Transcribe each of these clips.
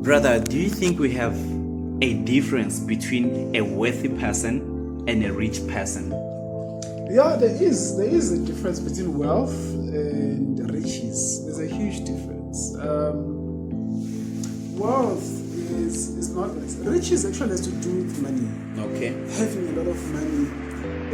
Brother, do you think we have a difference between a wealthy person and a rich person? Yeah, there is a difference between wealth and riches. There's a huge difference. Wealth is not riches actually has to do with money. Okay. Having a lot of money,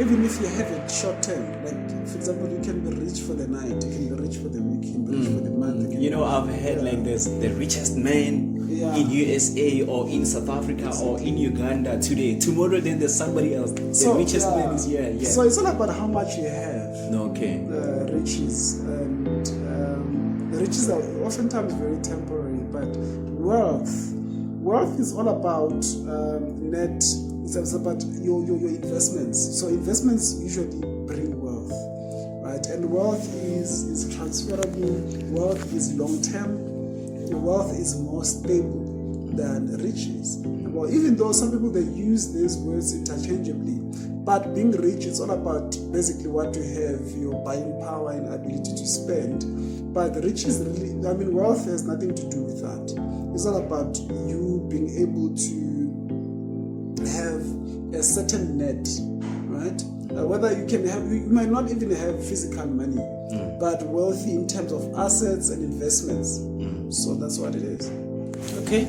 even if you have it short term, like for example, you can be rich for the night, you can be rich for the week, you can be rich for the month. I've heard like this: the richest man in USA or in South Africa or in Uganda today. Tomorrow, then there's somebody else. The richest man is here. Yeah. So it's all about how much you have. Okay. Riches and the riches are oftentimes very temporary, but wealth is all about net. It's about your investments. So investments usually bring wealth, right? And wealth is transferable. Wealth is long term. Wealth is more stable than riches. Well, even though some people they use these words interchangeably, but being rich is all about basically what you have, your buying power and ability to spend. But riches really, wealth has nothing to do with that. It's all about you being able to have a certain net, right? Whether you can have, you might not even have physical money, but wealthy in terms of assets and investments. So that's what it is. Okay.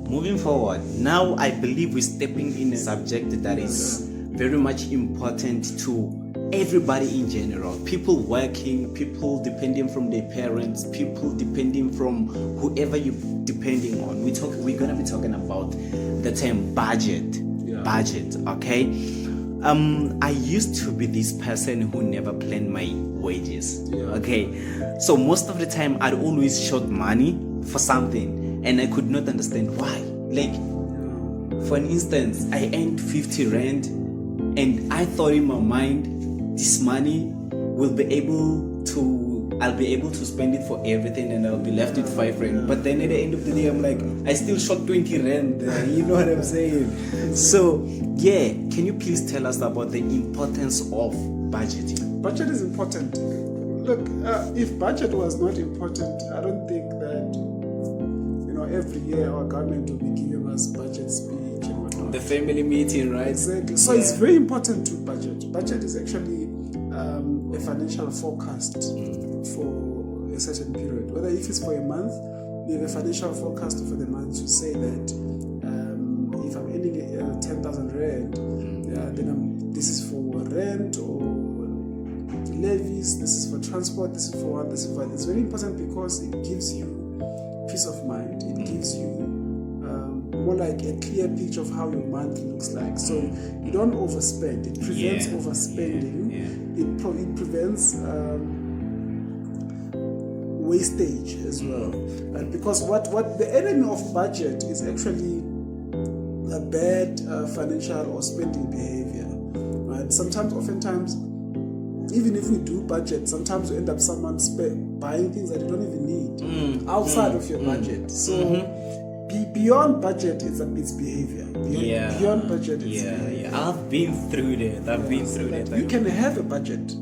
Moving forward, now I believe we're stepping in a subject that is very much important to everybody in general. People working, people depending from their parents, people depending from whoever you're depending on. We're gonna be talking about the term budget. Budget, okay? I used to be this person who never planned my wages. Okay. So most of the time I'd always short money for something and I could not understand why. Like for an instance, I earned 50 rand and I thought in my mind this money I'll be able to spend it for everything and I'll be left with 5 rand. But then at the end of the day, I'm like, I still shot 20 rand. You know what I'm saying? So, can you please tell us about the importance of budgeting? Budget is important. Look, if budget was not important, I don't think that, every year our government will be giving us budget speech and whatnot. The family meeting, right? Exactly. So it's very important to budget. Budget is actually a financial forecast for a certain period. Whether if it's for a month, you have a financial forecast for the month to say that if I'm earning 10,000 rand, then this is for rent or levies, this is for transport, this is for one, this is for that. It's very important because it gives you peace of mind. It gives you more like a clear picture of how your month looks like. So you don't overspend. It prevents overspending. It prevents wastage as well. And because what the enemy of budget is actually a bad financial or spending behavior. Right? Oftentimes, even if we do budget, sometimes we end up buying things that you don't even need outside of your budget. So beyond budget is behavior. Beyond budget is behavior. I've been through that. You can have a budget,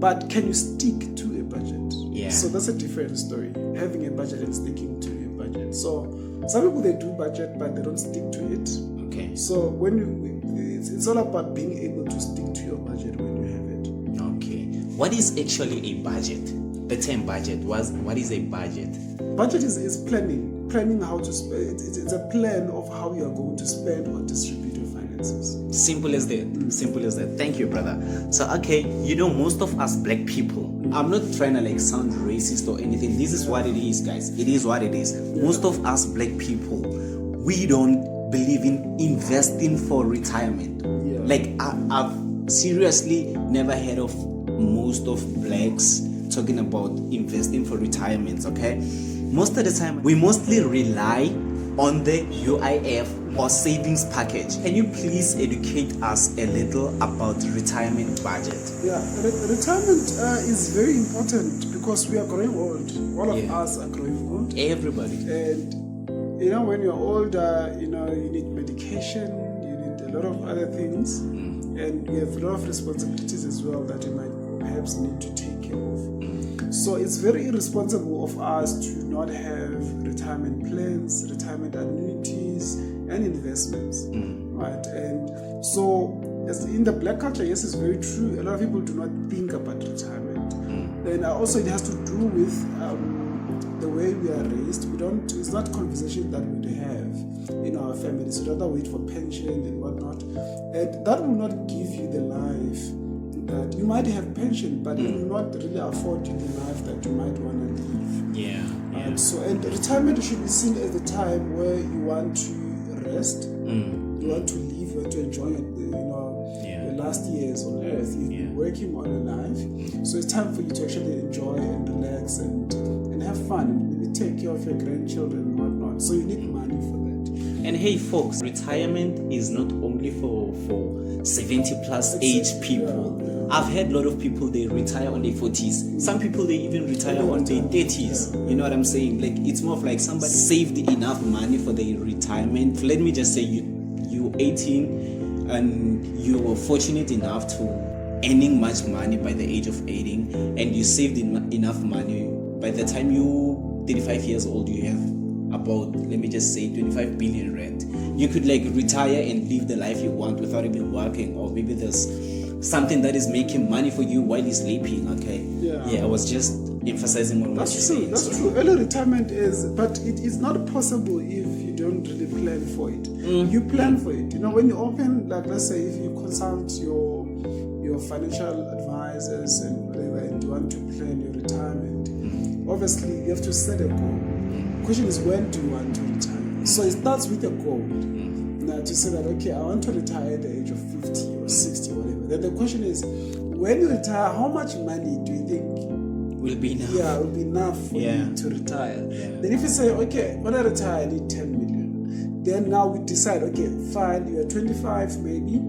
but can you stick to a budget? So that's a different story. Having a budget and sticking to a budget. So some people they do budget, but they don't stick to it. Okay. So it's all about being able to stick to your budget when you have it. Okay. What is actually a budget? The term budget. What is a budget? Budget is planning how to spend. It's a plan of how you are going to spend or distribute your finances. Simple as that. Thank you, brother. So most of us black people, I'm not trying to sound racist or anything. This is what it is, guys. It is what it is. Most of us black people, we don't believe in investing for retirement. I've seriously never heard of most of blacks talking about investing for retirement. Okay, most of the time we mostly rely on the UIF or savings package. Can you please educate us a little about retirement budget? Retirement is very important because we are growing old. All of us are growing old. Everybody. And when you're older, you need medication, you need a lot of other things, and you have a lot of responsibilities as well that you might perhaps need to take care of. So it's very irresponsible of us to not have retirement plans, retirement annuities, and investments, right? And so, as in the black culture, yes, it's very true. A lot of people do not think about retirement, and also it has to do with the way we are raised. We don't. It's not conversation that we have in our families. We rather wait for pension and whatnot, and that will not give you the life that you might have pension, but it will not really afford you the life that you might want to live. Yeah. So, and retirement should be seen as the time where you want to rest, you want to live, you want to enjoy your last years on earth. You've been working all your life, so it's time for you to actually enjoy and relax and have fun, and maybe take care of your grandchildren and whatnot. So you need money for that. And hey folks, retirement is not only for 70 plus age people. I've heard a lot of people, they retire on their 40s. Some people, they even retire on their 30s. You know what I'm saying? Like, it's more of like somebody saved enough money for their retirement. Let me just say you're 18 and you were fortunate enough to earning much money by the age of 18, and you saved enough money. By the time you're 35 years old, you have about, let me just say, 25 billion rand. You could like retire and live the life you want without even working, or maybe there's something that is making money for you while you're sleeping. Okay. I was just emphasizing on what you said. That's true. Early retirement is, but it is not possible if you don't really plan for it. You plan for it. You know, when you open, like, let's say if you consult your financial advisors and whatever, and you want to plan your retirement, obviously you have to set a goal. The question is, when do you want to retire? So it starts with a goal. Now to say that, okay, I want to retire at the age of 50 or 60 or whatever. Then the question is, when you retire, how much money do you think will be enough? Will be enough for you to retire. Then if you say, okay, when I retire, I need 10 million. Then now we decide, okay, fine, you're 25 maybe.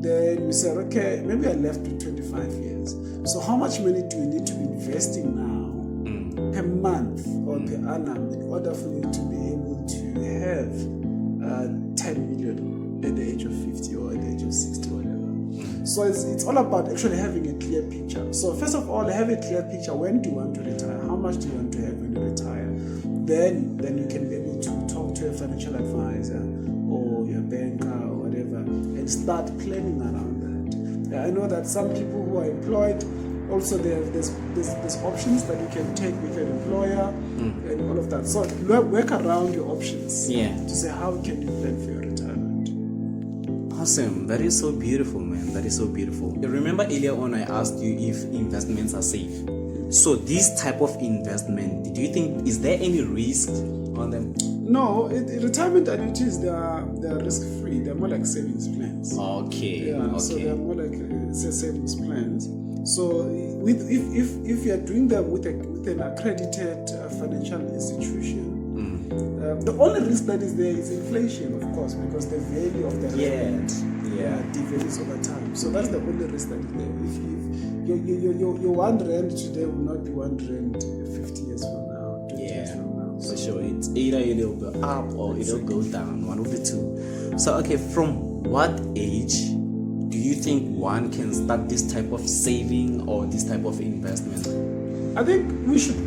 Then we say, okay, maybe I left with 25 years. So how much money do you need to be investing now per month or per annum in order for you to be able to have 10 million at the age of 50 or at the age of 60 or whatever. So it's all about actually having a clear picture. So first of all, have a clear picture. When do you want to retire? How much do you want to have when you retire? Then you can be able to talk to a financial advisor or your banker or whatever and start planning around that. I know that some people who are employed, also there's options that you can take with your employer and all of that. So work around your options to say, how can you plan for your retirement? Awesome. That is so beautiful, man. That is so beautiful. Remember earlier on I asked you if investments are safe. So this type of investment, do you think, is there any risk on them? No, retirement annuities, they are risk-free. They're more like savings plans. Okay. So they're more like savings plans. So if you are doing them with an accredited financial institution, the only risk that is there is inflation, of course, because the value of the rand devalues over time. So that's the only risk that is there. If your 1 rand today will not be 1 rand 50 years from now, 20 years from now. For sure, it's either it'll go up or it'll go down, one of the two. So okay, from what age do you think one can start this type of saving or this type of investment? I think we should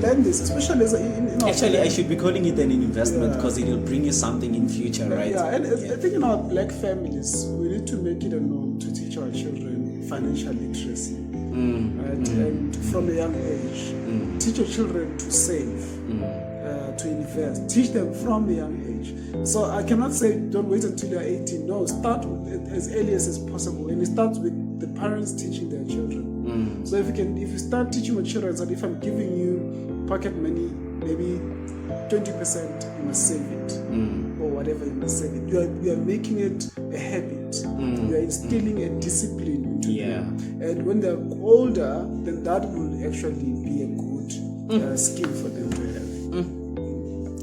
learn this, especially in our Actually, I should be calling it an investment because it will bring you something in future, right? I think in our black families, we need to make it a norm to teach our children financial literacy, right? And from a young age, teach your children to save, to invest. Teach them from a young age. So I cannot say don't wait until you're 18. No, start as early as possible, and it starts with the parents teaching their children. So if you start teaching your children that if I'm giving you pocket money, maybe 20% you must save it, or whatever you must save it. You are making it a habit. You are instilling a discipline into them. And when they're older, then that will actually be a good skill for them to have.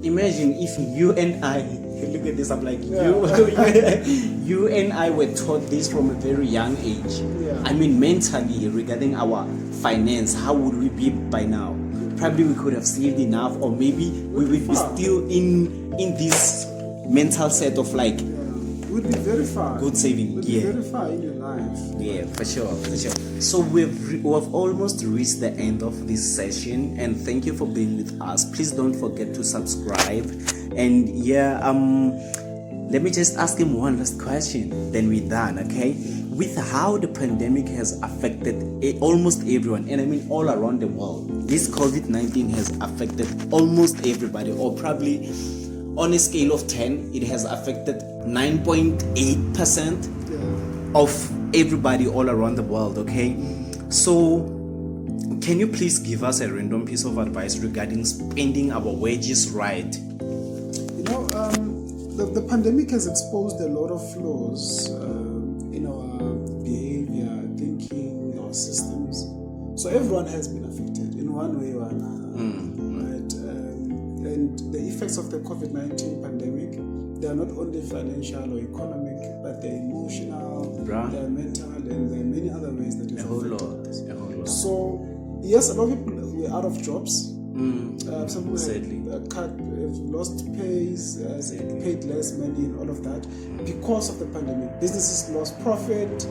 Imagine if you and I look at this. I'm like you and I were taught this from a very young age. I mean, mentally regarding our finance, how would we be by now? Probably we could have saved enough, or maybe we would be still in this mental set of like would be very far. Good saving, Would yeah. be very far in your life. Yeah, for sure. So we've almost reached the end of this session, and thank you for being with us. Please don't forget to subscribe. And yeah, let me just ask him one last question, then we're done, okay? With how the pandemic has affected almost everyone, and I mean all around the world, this COVID-19 has affected almost everybody, or probably on a scale of 10, it has affected 9.8% of everybody all around the world, okay? So can you please give us a random piece of advice regarding spending our wages right? You know, the pandemic has exposed a lot of flaws in our behavior, thinking, our systems. So everyone has been affected in one way or another, right? And the effects of the COVID-19 pandemic, they are not only financial or economic, but they're emotional, they're mental, and there are many other ways that it's affected us. A whole lot. So yes, a lot of people were out of jobs. Some people have lost pays, paid less money, and all of that because of the pandemic. Businesses lost profit,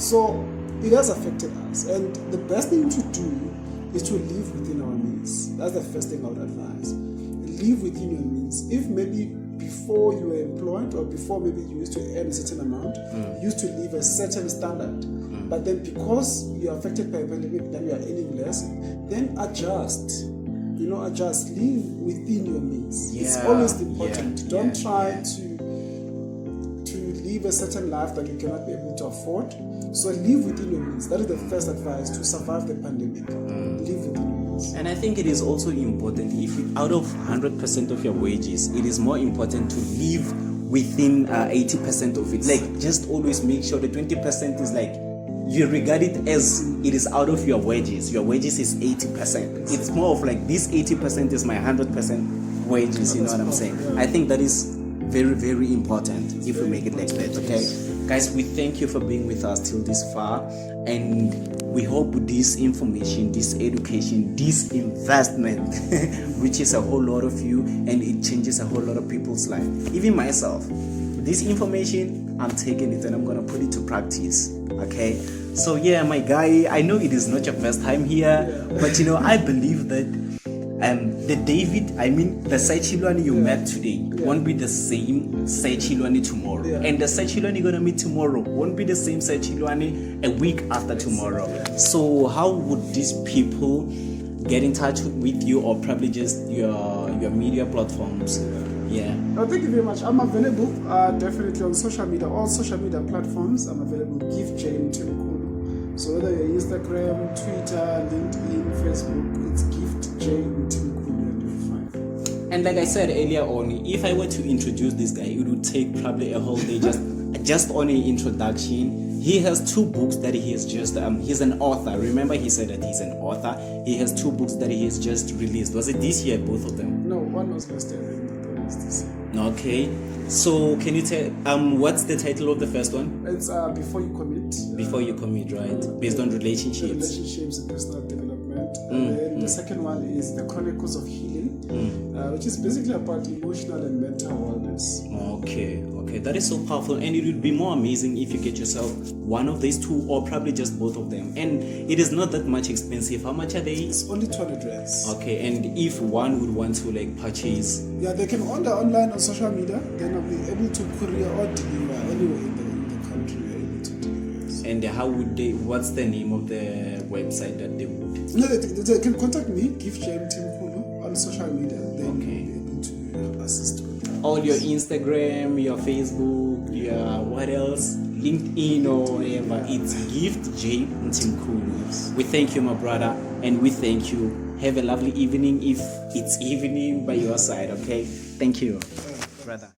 so it has affected us. And the best thing to do is to live within our means. That's the first thing I would advise. Live within your means. If maybe before you were employed, or before maybe you used to earn a certain amount, you used to live a certain standard. But then because you are affected by a pandemic, then you are earning less, then adjust. You know, adjust. Live within your means. It's always important. Don't try to live a certain life that you cannot be able to afford. So live within your means. That is the first advice to survive the pandemic. Live within your means. And I think it is also important, if out of 100% of your wages, it is more important to live within 80% of it. Like, just always make sure the 20% is like, you regard it as it is out of your wages. Your wages is 80%. It's more of like, this 80% is my 100% wages, you know what I'm saying? I think that is very, very important if we make it like that, okay? Guys, we thank you for being with us till this far, and we hope this information, this education, this investment reaches a whole lot of you, and it changes a whole lot of people's life. Even myself, this information, I'm taking it and I'm gonna put it to practice, okay? So yeah, my guy, I know it is not your first time here, but you know, I believe that the Sechilwane you met today won't be the same Sechilwane tomorrow. And the Sechilwane you're gonna meet tomorrow won't be the same Sechilwane a week after tomorrow. So how would these people get in touch with you, or probably just your media platforms? No, thank you very much. I'm available definitely on social media, all social media platforms. I'm available. Give Jane Timkulu. So whether you're Instagram, Twitter, LinkedIn, Facebook, it's Gift Jane Timkulu, and you'll find it. And like I said earlier on, if I were to introduce this guy, it would take probably a whole day just on an introduction. He has 2 books that he has just he's an author. Remember, he said that he's an author. He has 2 books that he has just released. Was it this year, both of them? No, one was last year. Okay, so can you tell what's the title of the first one? It's Before You Commit. Before You Commit, right? Based on relationships. Relationships and personal development. And then the second one is The Chronicles of Healing, which is basically about emotional and mental wellness. Okay, that is so powerful, and it would be more amazing if you get yourself one of these 2, or probably just both of them. And it is not that much expensive. How much are they? It's only 200 rands. Okay, and if one would want to like purchase, they can order online on social media. Then I'll be able to courier or deliver anywhere in the country. We're able to deliver. And how would they? What's the name of the website that they would? No, they can contact me. Give Jane Timkulu on social media. Then we'll be able to assist with that. All your Instagram, your Facebook, your what else? LinkedIn or whatever. It's Gift J Timkulu. We thank you, my brother, and we thank you. Have a lovely evening if it's evening by your side, okay? Thank you, brother.